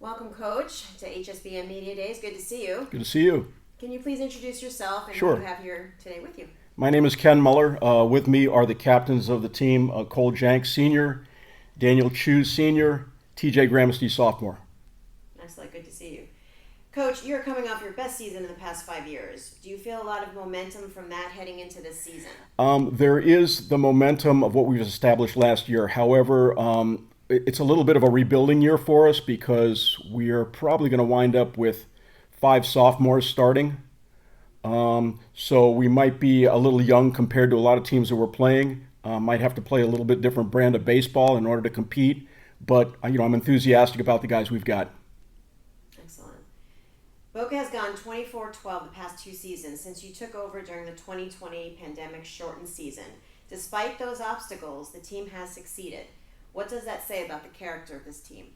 Welcome, Coach, to HSBN Media Days. Good to see you. Good to see you. Can you please introduce yourself and Sure. who you have here today with you? My name is Ken Muller. With me are the captains of the team, Cole Jank, Sr., Daniel Chu, Sr., TJ Gramsty, Sophomore. Excellent. Good to see you. Coach, you're coming off your best season in the past 5 years. Do you feel a lot of momentum from that heading into this season? There is the momentum of what we've established last year. However, it's a little bit of a rebuilding year for us because we are probably going to wind up with 5 sophomores starting. So we might be a little young compared to a lot of teams that we're playing. Might have to play a little bit different brand of baseball in order to compete. But I'm enthusiastic about the guys we've got. Excellent. Boca has gone 24-12 the past 2 seasons since you took over during the 2020 pandemic-shortened season. Despite those obstacles, the team has succeeded. What does that say about the character of this team?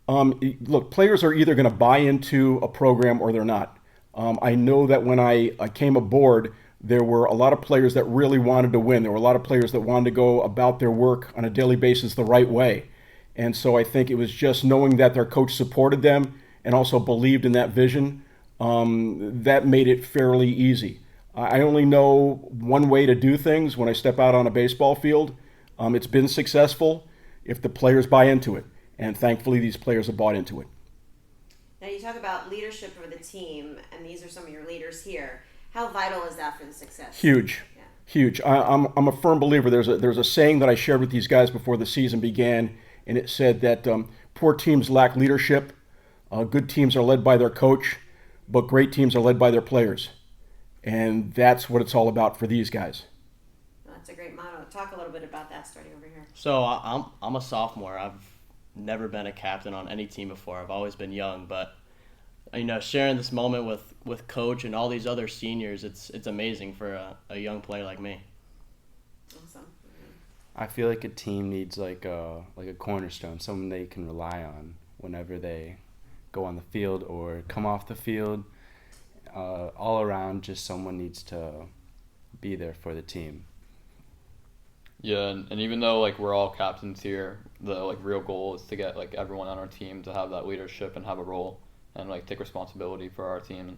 Look, players are either going to buy into a program or they're not. I know that when I came aboard, there were a lot of players that really wanted to win. There were a lot of players that wanted to go about their work on a daily basis the right way. And so I think it was just knowing that their coach supported them and also believed in that vision, that made it fairly easy. I only know one way to do things when I step out on a baseball field. It's been successful if the players buy into it. And thankfully, these players have bought into it. Now, you talk about leadership for the team, and these are some of your leaders here. How vital is that for the success? Huge. Yeah. Huge. I'm a firm believer. There's a saying that I shared with these guys before the season began, and it said that poor teams lack leadership, good teams are led by their coach, but great teams are led by their players. And that's what it's all about for these guys. Well, that's a great motto. Talk a little bit about that starting over here. So I'm a sophomore. I've never been a captain on any team before. I've always been young, but sharing this moment with coach and all these other seniors, it's amazing for a young player like me. Awesome. I feel like a team needs like a cornerstone, someone they can rely on whenever they go on the field or come off the field. All around, just someone needs to be there for the team. Yeah, and even though we're all captains here, the real goal is to get everyone on our team to have that leadership and have a role and take responsibility for our team.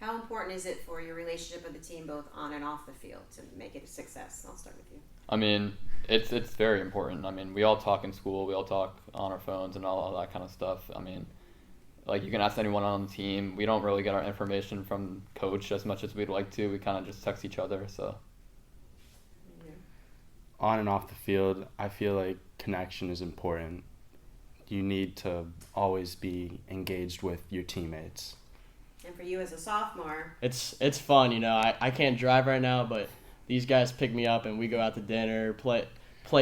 How important is it for your relationship with the team, both on and off the field, to make it a success? I'll start with you. I mean, it's very important. I mean, we all talk in school, we all talk on our phones and all that kind of stuff. I mean, you can ask anyone on the team. We don't really get our information from coach as much as we'd like to. We kind of just text each other. So on and off the field, I feel like connection is important. You need to always be engaged with your teammates. And for you as a sophomore, It's fun, I can't drive right now, but these guys pick me up and we go out to dinner, play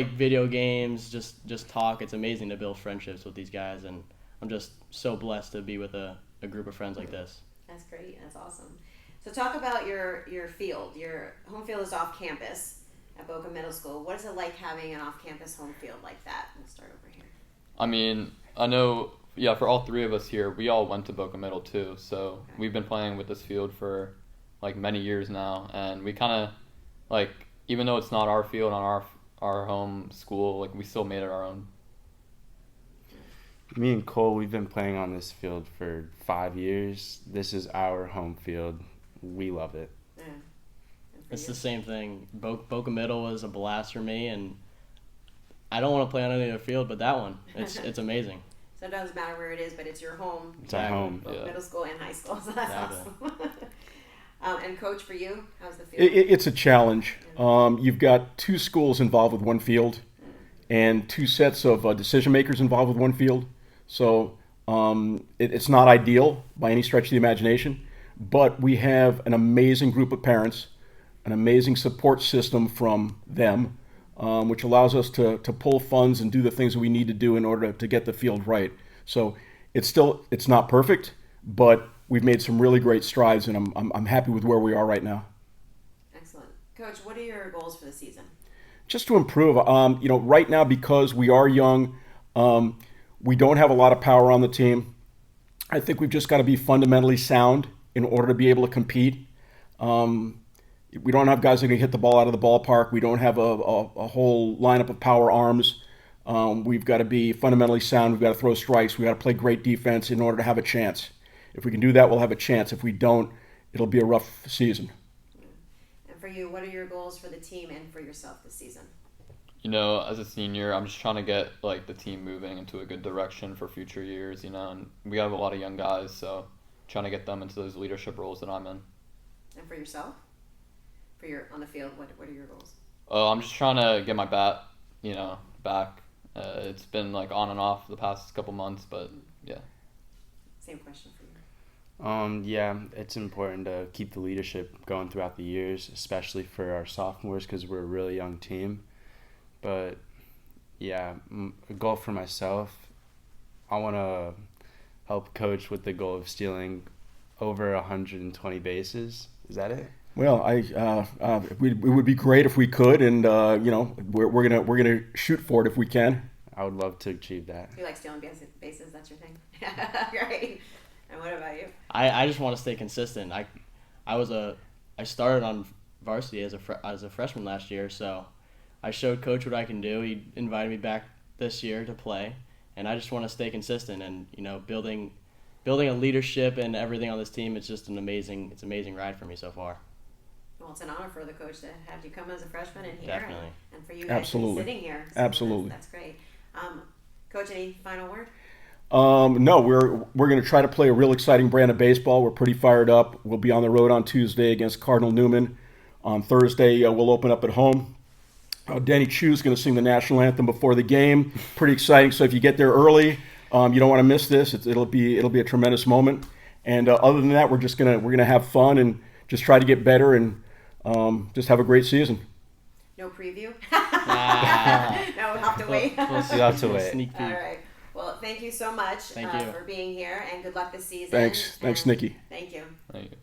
video games, just talk. It's amazing to build friendships with these guys, and I'm just so blessed to be with a group of friends like this. that's great. That's awesome. So talk about your field. Your home field is off campus at Boca Middle School. What is it like having an off-campus home field like that? We'll start over here. I mean, I know, for all 3 of us here, we all went to Boca Middle too. So Okay. we've been playing with this field for many years now, and we kind of even though it's not our field on our home school, we still made it our own. Me and Cole, we've been playing on this field for 5 years. This is our home field. We love it. Yeah. And for It's you? the same thing. Boca Middle was a blast for me, and I don't want to play on any other field but that one. It's amazing. So it doesn't matter where it is, but it's your home. It's our home. Both Yeah. middle school and high school, so that's Exactly. awesome. And coach, for you, how's the field? It's a challenge. You've got 2 schools involved with one field and 2 sets of decision makers involved with one field. So it's not ideal by any stretch of the imagination, but we have an amazing group of parents, an amazing support system from them, which allows us to pull funds and do the things that we need to do in order to get the field right. So it's not perfect, but we've made some really great strides, and I'm happy with where we are right now. Excellent. Coach, what are your goals for the season? Just to improve, right now, because we are young, we don't have a lot of power on the team. I think we've just got to be fundamentally sound in order to be able to compete. We don't have guys that can hit the ball out of the ballpark. We don't have a whole lineup of power arms. We've got to be fundamentally sound. We've got to throw strikes. We've got to play great defense in order to have a chance. If we can do that, we'll have a chance. If we don't, it'll be a rough season. And for you, what are your goals for the team and for yourself this season? You know, as a senior, I'm just trying to get like the team moving into a good direction for future years. You know, and we have a lot of young guys, so trying to get them into those leadership roles that I'm in. And for yourself, for your on the field, what are your goals? I'm just trying to get my bat, back. It's been like on and off the past couple months, but yeah. Same question for you. Yeah, it's important to keep the leadership going throughout the years, especially for our sophomores because we're a really young team. But yeah, a goal for myself, I want to help coach with the goal of stealing over 120 bases. Is that it? Well, it would be great if we could, and we're gonna shoot for it if we can. I would love to achieve that. You like stealing bases? That's your thing, right? And what about you? I just want to stay consistent. I started on varsity as a freshman last year, so I showed Coach what I can do. He invited me back this year to play, and I just want to stay consistent. And building a leadership and everything on this team. It's just an amazing ride for me so far. Well, it's an honor for the coach to have you come as a freshman in here, Definitely. and for you guys to be sitting here. So Absolutely. That's great. Coach, any final word? No, we're going to try to play a real exciting brand of baseball. We're pretty fired up. We'll be on the road on Tuesday against Cardinal Newman. On Thursday, we'll open up at home. Danny Chu's going to sing the national anthem before the game. Pretty exciting. So if you get there early, you don't want to miss this. It'll be a tremendous moment. And other than that, we're gonna have fun and just try to get better and just have a great season. No preview? Ah. No, we'll have to wait. You have to wait. Sneak peek. All right. Well, thank you so much Thank you. for being here, and good luck this season. Thanks, And Nikki. Thank you. Thank you.